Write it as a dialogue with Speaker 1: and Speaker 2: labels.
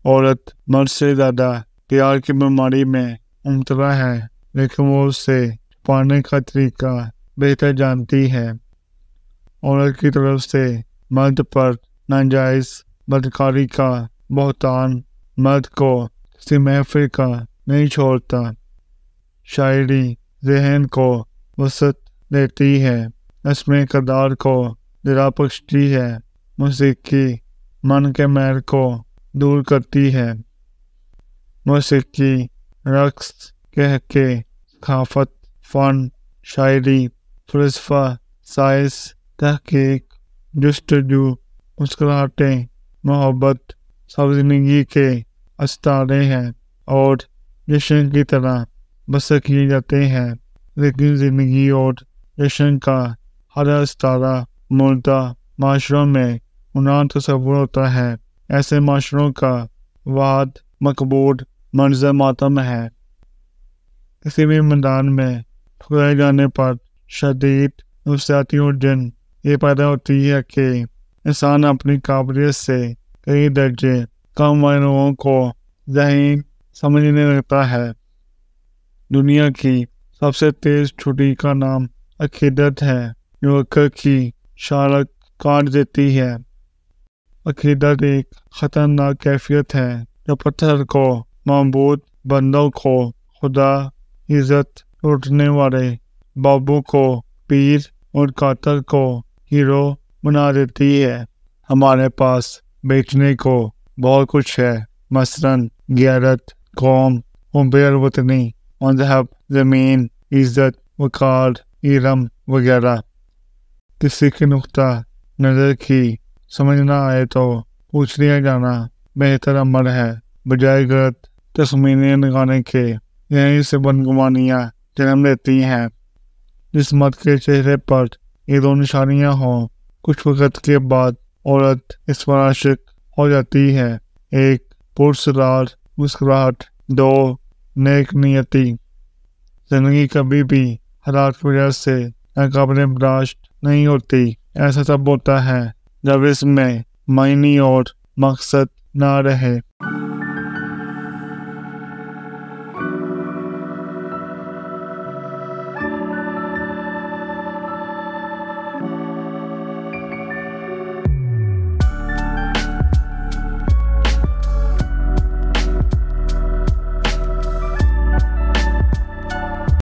Speaker 1: औरत मर्द से ज़्यादा प्यार की बीमारी में मुब्तला है, लेकिन वो उससे छुपाने का तरीका बेहतर जानती है। औरत की तरफ से मर्द पर नाजायज़ बदकारी का बहतान मर्द को किसी महफिल का नहीं छोड़ता। शायरी ज़हन को वसत देती है, इसमें किरदार को जरा बख्शती है, मौसीकी मन के मैल को दूर करती है। मौसीकी, रक्स, कहके, सखाफत, फ़न, शायरी, फ़लसफ़ा, साइंस, तहकीक, जुस्तजू, मुस्कुराहटें, मोहब्बत सब ज़िंदगी के अस्तारे हैं और जश्न की तरह बसर किए जाते हैं। लेकिन ज़िंदगी और जश्न का हर अस्तारा मुर्दा माशरों में मुनान तस्वुर होता है। ऐसे माशरों का वाद मकबूल मंजर मातम है। किसी भी मैदान में ठुकराए जाने पर शदीद नफसियाती उलझन ये पैदा होती है कि इंसान अपनी काबिलियत से कई दर्जे कम वाले लोगों को ज़हीन समझने लगता है। दुनिया की सबसे तेज छुरी का नाम अकीदत है, जो अक्ल की शालक काट देती है। अकीदत एक खतरनाक कैफियत है जो पत्थर को माबूद, बंदों को खुदा, इज्जत लूटने वाले बाबू को पीर और कातर को हीरो बना देती है। हमारे पास बेचने को बहुत कुछ है, मसलन गैरत, कौम, हुब्बे वतनी, मज़हब, ज़मीन, इज्जत, वकार, इलम वगैरह। किसी की नुक्ता नज़र की समझ ना आए तो पूछ लिया जाना बेहतर अमल है, बजाय गलत तखमीने लगाने के। यहीं से बदगुमानियाँ जन्म लेती हैं। जिस मर्द के चेहरे पर ये दो निशानियाँ हों, कुछ वक़्त के बाद औरत इस पर आशिक हो जाती है। एक, पुरस्कार मुस्कुराहट। दो, नेक नियति। जिंदगी कभी भी हालात की वजह से नाकाबिले बर्दाश्त नहीं होती। ऐसा तब होता है जब इसमें मायने और मकसद ना रहे।